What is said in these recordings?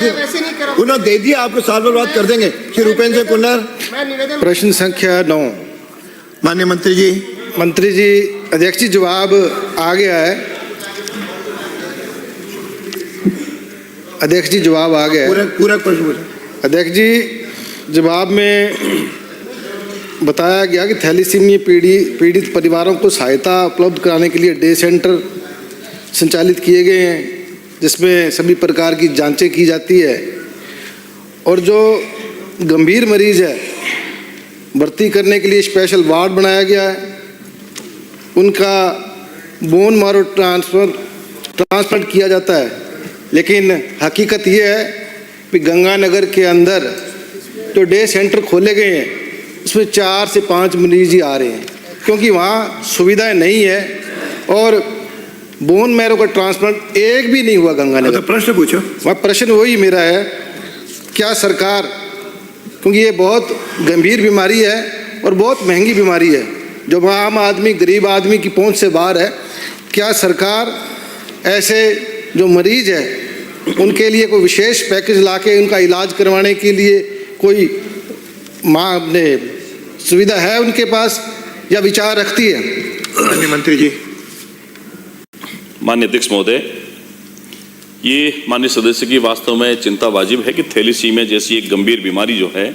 पुनः दे दिया, आपको साल भर बात कर देंगे। श्री रूपेंद्र सिंह कुन्नर। प्रश्न संख्या 9। माननीय मंत्री जी। मंत्री जी, अध्यक्ष जी जवाब आ गया है। अध्यक्ष जी जवाब आ गया है। पूरा प्रश्न पूछे। अध्यक्ष जी जवाब में बताया गया कि थैलीसीमिया पीड़ित परिवारों को सहायता उपलब्ध कराने के लिए डे सेंटर संचालित किए गए हैं, जिसमें सभी प्रकार की जांचें की जाती है और जो गंभीर मरीज है भर्ती करने के लिए स्पेशल वार्ड बनाया गया है। उनका बोन मारो ट्रांसप्लांट किया जाता है। लेकिन हकीकत ये है कि गंगानगर के अंदर जो डे सेंटर खोले गए हैं उसमें 4 से 5 मरीज ही आ रहे हैं, क्योंकि वहाँ सुविधाएं नहीं है और बोन मैरो का ट्रांसप्लांट एक भी नहीं हुआ गंगानगर। तो प्रश्न पूछो। वह प्रश्न वही मेरा है, क्या सरकार, क्योंकि ये बहुत गंभीर बीमारी है और बहुत महंगी बीमारी है जो आम आदमी गरीब आदमी की पहुंच से बाहर है, क्या सरकार ऐसे जो मरीज है उनके लिए कोई विशेष पैकेज लाके उनका इलाज करवाने के लिए कोई सुविधा है उनके पास या विचार रखती है? माननीय मंत्री जी। माननीय अध्यक्ष महोदय, ये माननीय सदस्य की वास्तव में चिंता वाजिब है कि थैलीसीमिया जैसी एक गंभीर बीमारी जो है,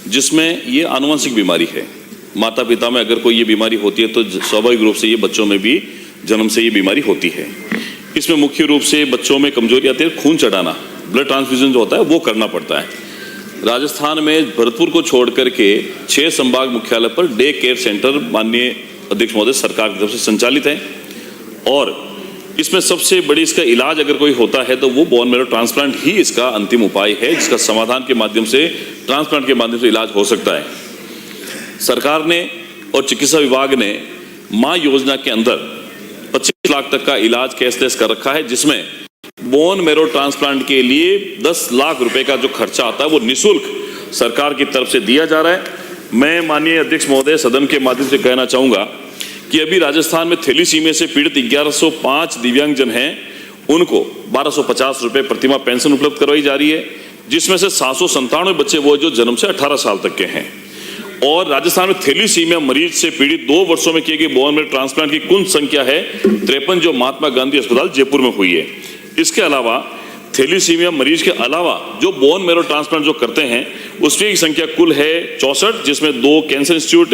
जिसमें ये आनुवंशिक बीमारी है, माता पिता में अगर कोई ये बीमारी होती है तो स्वाभाविक रूप से ये बच्चों में भी जन्म से ये बीमारी होती है। इसमें मुख्य रूप से बच्चों में कमजोरी आती है, खून चढ़ाना, ब्लड ट्रांसफ्यूजन जो होता है वो करना पड़ता है। राजस्थान में भरतपुर को छोड़ करके 6 संभाग मुख्यालय पर डे केयर सेंटर माननीय अध्यक्ष महोदय सरकार की तरफ से संचालित है और इसमें सबसे बड़ी इसका इलाज अगर कोई होता है तो वो बोन मैरो ट्रांसप्लांट ही इसका अंतिम उपाय है, जिसका समाधान के माध्यम से, ट्रांसप्लांट के माध्यम से इलाज हो सकता है। सरकार ने और चिकित्सा विभाग ने मां योजना के अंदर 25 लाख तक का इलाज कैशलेस कर रखा है, जिसमें बोन मैरो ट्रांसप्लांट के लिए 10 लाख रुपए का जो खर्चा आता है वो निःशुल्क सरकार की तरफ से दिया जा रहा है। मैं माननीय अध्यक्ष महोदय सदन के माध्यम से कहना चाहूंगा कि अभी राजस्थान में थैलीसीमिया से पीड़ित 1105 दिव्यांगजन हैं, उनको 1250 रुपए प्रतिमाह पेंशन उपलब्ध करवाई जा रही है, जिसमें से 797 बच्चे वो जो जन्म से 18 साल तक के हैं। और राजस्थान में थैलीसीमिया मरीज से पीड़ित 2 वर्षों में किए गए बोन मैरो ट्रांसप्लांट की कुल संख्या है 53, जो महात्मा गांधी अस्पताल जयपुर में हुई है। इसके अलावा थैलीसीमिया मरीज के अलावा जो बोन मैरो ट्रांसप्लांट जो करते हैं उसकी संख्या कुल है 64, जिसमें 2 cancer institute,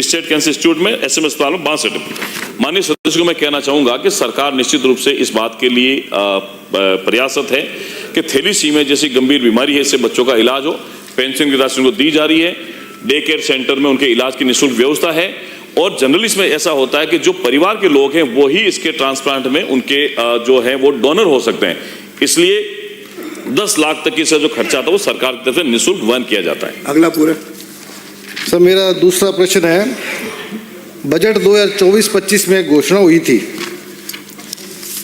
state cancer institute में, एसएम अस्पताल में 62। माननीय सदस्य को मैं कहना चाहूंगा कि सरकार निश्चित रूप से इस बात के लिए प्रयासरत है कि थैलीसीमिया जैसी गंभीर बीमारी है, इससे बच्चों का इलाज हो। पेंशन की राशि उनको दी जा रही है, डे केयर सेंटर में उनके इलाज की निःशुल्क व्यवस्था है और जनरली इसमें ऐसा होता है कि जो परिवार के लोग हैं वो ही इसके ट्रांसप्लांट में उनके जो है वो डोनर हो सकते हैं। इसलिए 10 लाख तक की जो खर्चा था वो सरकार की तरफ से निःशुल्क वहन किया जाता है। अगला पूरा। सर, मेरा दूसरा प्रश्न है, बजट 2024-25 में घोषणा हुई थी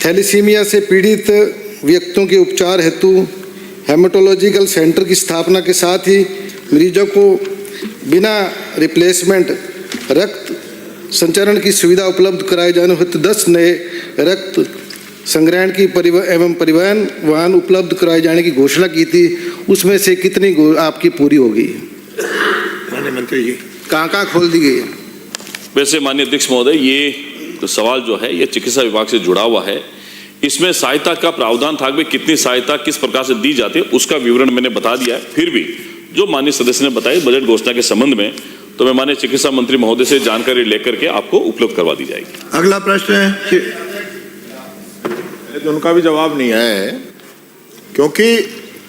थैलीसीमिया से पीड़ित व्यक्तियों के उपचार हेतु हेमाटोलॉजिकल सेंटर की स्थापना के साथ ही मरीजों को बिना रिप्लेसमेंट रक्त संचरण की सुविधा उपलब्ध कराए जाने हेतु 10 नए रक्त संग्रहण की परिवहन वाहन उपलब्ध कराए जाने की घोषणा की थी। उसमें से कितनी आपकी पूरी होगी? माननीय मंत्री जी। कहाँ खोल दी गई है? वैसे माननीय अध्यक्ष महोदय, ये तो सवाल जो है ये चिकित्सा विभाग से जुड़ा हुआ है। इसमें सहायता का प्रावधान था कि कितनी सहायता किस प्रकार से दी जाती है उसका विवरण मैंने बता दिया है। फिर भी जो माननीय सदस्य ने बताया बजट घोषणा के संबंध में, तो मैं माननीय चिकित्सा मंत्री महोदय से जानकारी लेकर के आपको उपलब्ध करवा दी जाएगी। अगला प्रश्न है। उनका भी जवाब नहीं है, क्योंकि